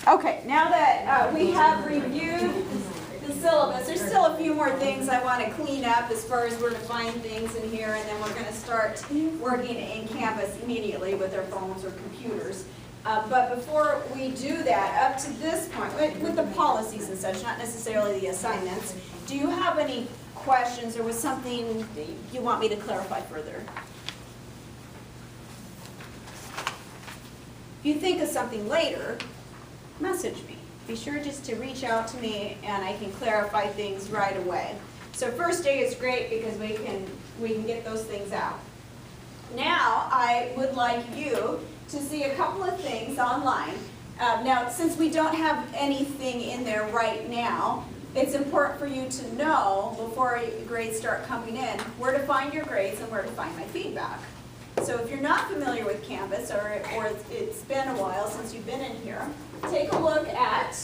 Okay, now that we have reviewed the syllabus, there's still a few more things I want to clean up as far as where to find things in here, and then we're going to start working in Canvas immediately with our phones or computers. But before we do that, up to this point, with the policies and such, not necessarily the assignments, do you have any questions or was something you want me to clarify further? If you think of something later, message me. Be sure just to reach out to me and I can clarify things right away. So first day is great because we can get those things out. Now I would like you to see a couple of things online. Now since we don't have anything in there right now, it's important for you to know before grades start coming in where to find your grades and where to find my feedback. So if you're not familiar with Canvas or it's been a while since you've been in here, take a look at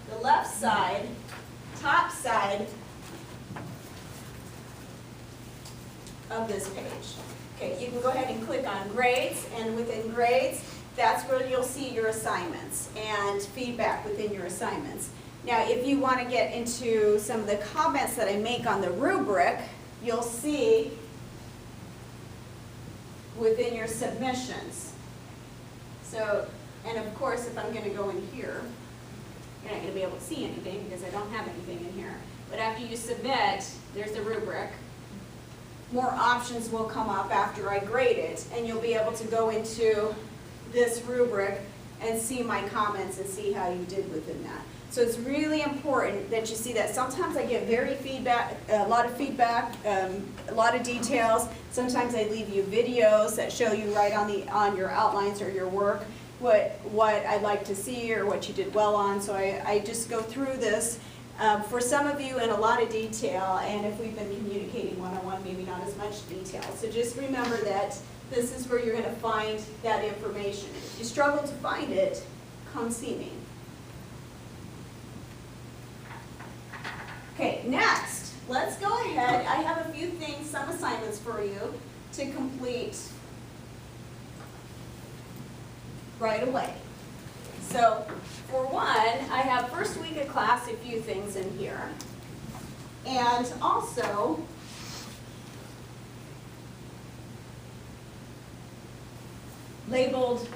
the left side, top side of this page. Okay, you can go ahead and click on grades, and within grades, that's where you'll see your assignments and feedback within your assignments. Now, if you want to get into some of the comments that I make on the rubric, you'll see within your submissions. So, and of course, if I'm going to go in here, you're not going to be able to see anything because I don't have anything in here. But after you submit, there's the rubric. More options will come up after I grade it, and you'll be able to go into this rubric and see my comments and see how you did within that. So it's really important that you see that. Sometimes I get a lot of feedback, a lot of details. Sometimes I leave you videos that show you right on your outlines or your work what I'd like to see or what you did well on. So I just go through this for some of you in a lot of detail, and if we've been communicating one-on-one, maybe not as much detail. So just remember that this is where you're going to find that information. If you struggle to find it, come see me. Okay, next, let's go ahead. I have a few things, some assignments for you to complete right away. So, for one, I have first week of class, a few things in here. And also, labeled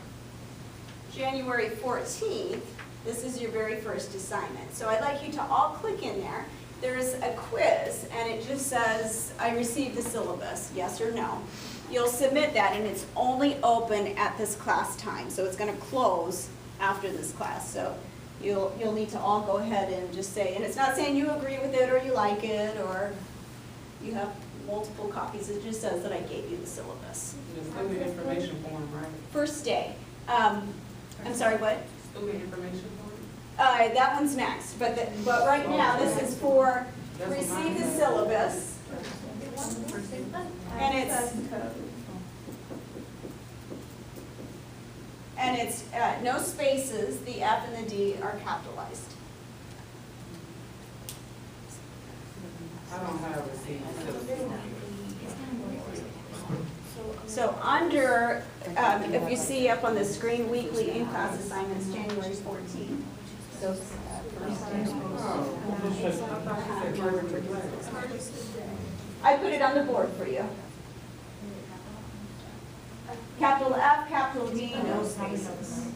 January 14th, this is your very first assignment. So I'd like you to all click in there. There's a quiz, and it just says, I received the syllabus, yes or no. You'll submit that, and it's only open at this class time, so it's going to close after this class. So you'll need to all go ahead and just say, and it's not saying you agree with it or you like it or you have multiple copies. It just says that I gave you the syllabus. Student information form, right? First day. I'm sorry, what? Student information form? That one's next, but right now this is for receive the syllabus, and it's no spaces. The F and the D are capitalized. I don't have received syllabus. So under, if you see up on the screen, weekly in-class assignments, January 14th. Those I put it on the board for you. Capital F, capital D, no spaces.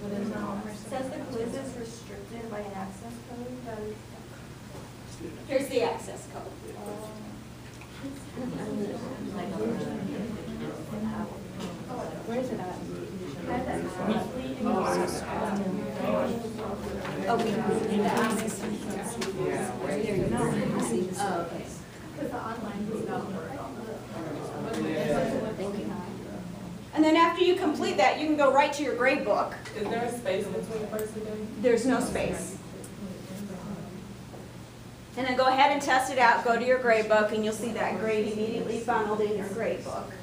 Says the quiz is restricted by an access code. Here's the access code. Where is it at? Oh, we need to ask. There you go. Oh, okay. Because the online does not work on the. Thank you. And then after you complete that, you can go right to your grade book. Is there a space between first and day? There's no space. And then go ahead and test it out, go to your grade book, and you'll see that grade immediately funneled in your grade book.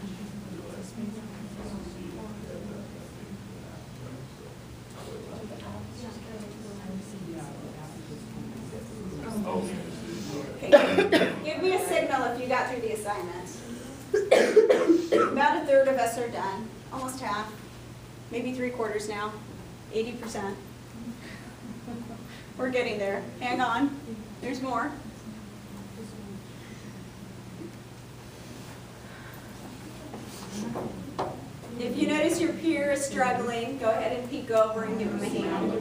Okay. Give me a signal if you got through the assignment. About a third third of us are done, almost half, maybe 3/4 now, 80%. We're getting there. Hang on, there's more. If you notice your peer is struggling, go ahead and peek over and give them a hand.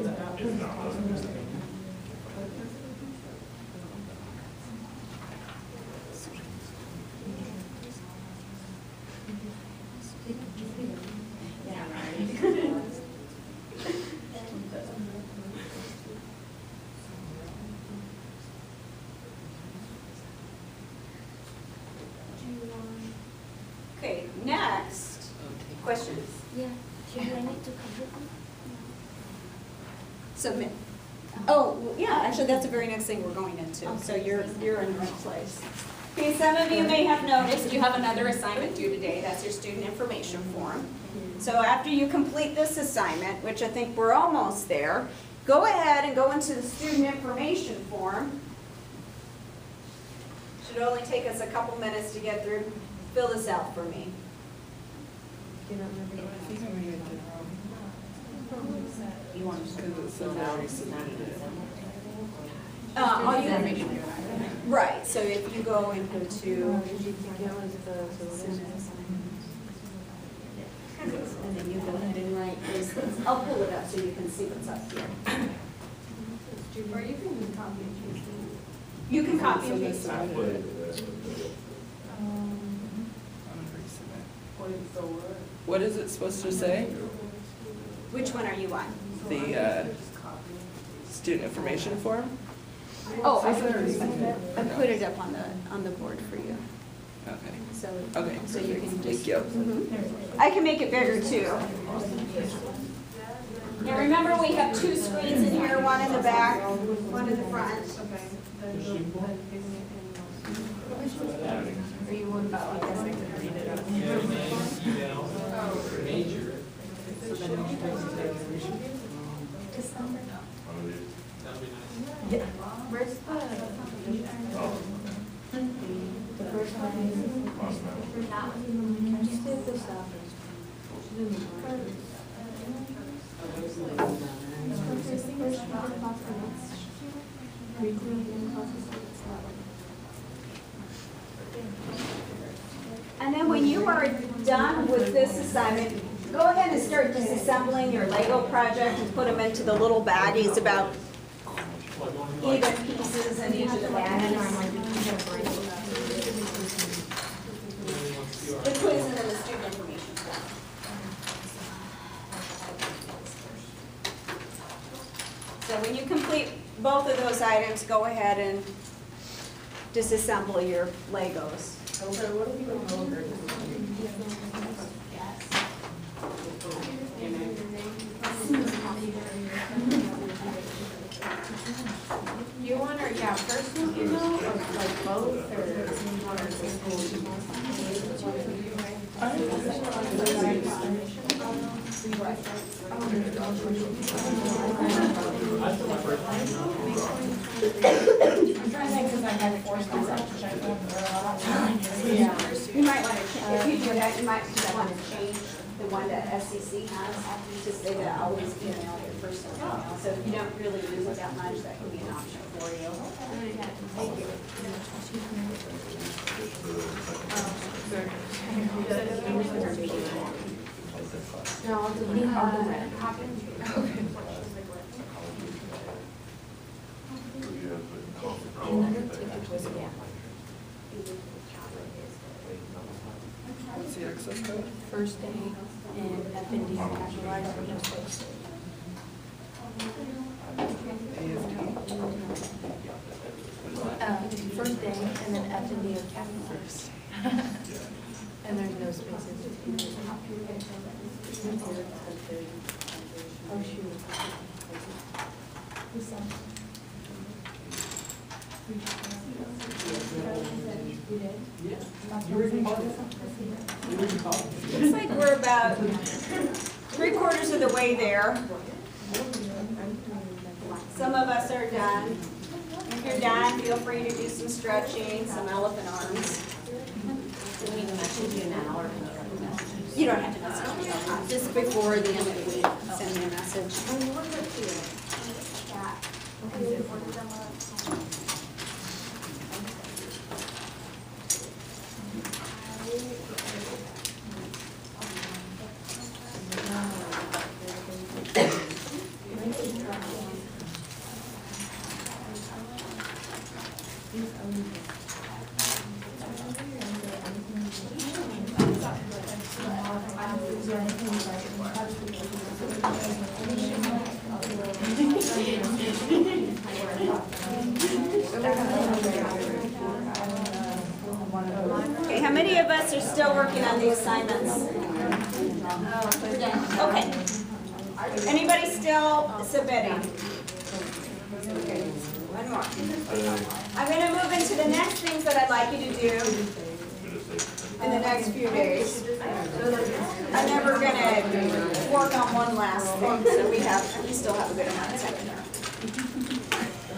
Okay, next, questions? Yeah, do I need to complete them? Submit. Oh, well, yeah, actually, that's the very next thing we're going into, so you're in the right place. Okay, some of you may have noticed you have another assignment due today, that's your student information form. So after you complete this assignment, which I think we're almost there, go ahead and go into the student information form. Should only take us a couple minutes to get through. Fill this out for me. You want to do it so now we submitted it. All you, right, so if you go into, and then you go ahead and write this, I'll pull it up so you can see what's up here. Or you can copy and paste it. You can copy and paste it. So what? What is it supposed to say? Which one are you on? The student information form? Oh, I put it up on the board for you, Okay. so. Okay, So you can perfect. just. Thank you. Mhm. I can make it bigger too. Now remember, we have two screens in here, one in the back, one in the front. Or you want about like this, I can read it out. December. Where's the first one? That one. Just take this out. And then when you are done with this assignment, go ahead and start disassembling your Lego project and put them into the little baggies, about even pieces in each of the baggies. The quiz and then the student information form. So when you complete both of those items, go ahead and disassemble your Legos. Okay, what are we going over? You want her, yeah, personal email or like both or you want her I'm trying to think because I had forced myself to check them for a lot. You might want to, if you do that, you might want to change the one that SCC has, to say that always email your personal email. So if you don't really use it that much, that can be an option for you. Thank you. No, I'll do red. What's the access code? First day and FND capitalized with no space. First day and then FND are capitalized. And there's no spaces. Oh, shoot. Looks like we're about 3/4 of the way there. Some of us are done. If you're done, feel free to do some stretching, some elephant arms. We can actually do an hour. You don't have to message me, just before the end of the week, send me a message. Okay, how many of us are still working on the assignments? Okay. Anybody still submitting? Okay, one more. I'm gonna move into the next things that I'd like you to do in the next few days. I'm never gonna work on one last thing, so we still have a good amount of time.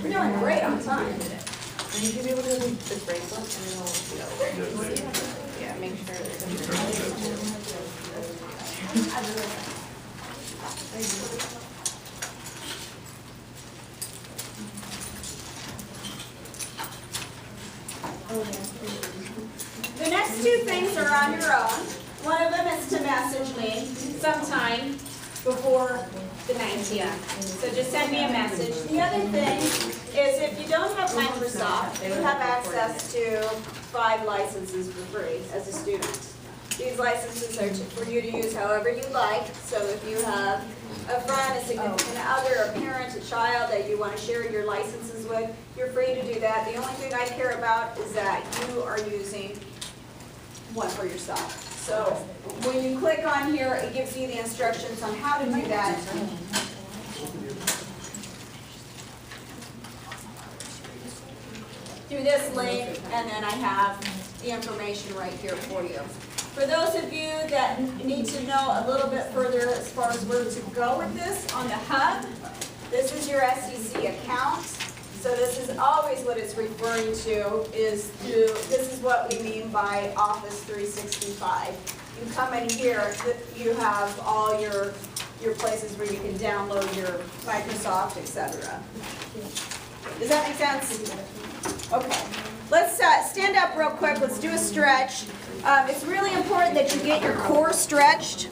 We're doing great on time. And you should be able to do the bracelet and then we'll see over. Yeah, make sure it's in The next two things are on your own. One of them is to message me sometime before the 19th. So just send me a message. The other thing is if you don't have Microsoft, you have access to 5 licenses for free as a student. These licenses are for you to use however you like. So if you have a friend, a significant other, a parent, a child that you want to share your licenses with, you're free to do that. The only thing I care about is that you are using one for yourself. So when you click on here, it gives you the instructions on how to do that. Through this link, and then I have the information right here for you. For those of you that need to know a little bit further as far as where to go with this, on the hub, this is your SEC account. So this is always what it's referring to this is what we mean by Office 365. You come in here, you have all your places where you can download your Microsoft, etc. Does that make sense? Okay. Let's stand up real quick. Let's do a stretch. It's really important that you get your core stretched.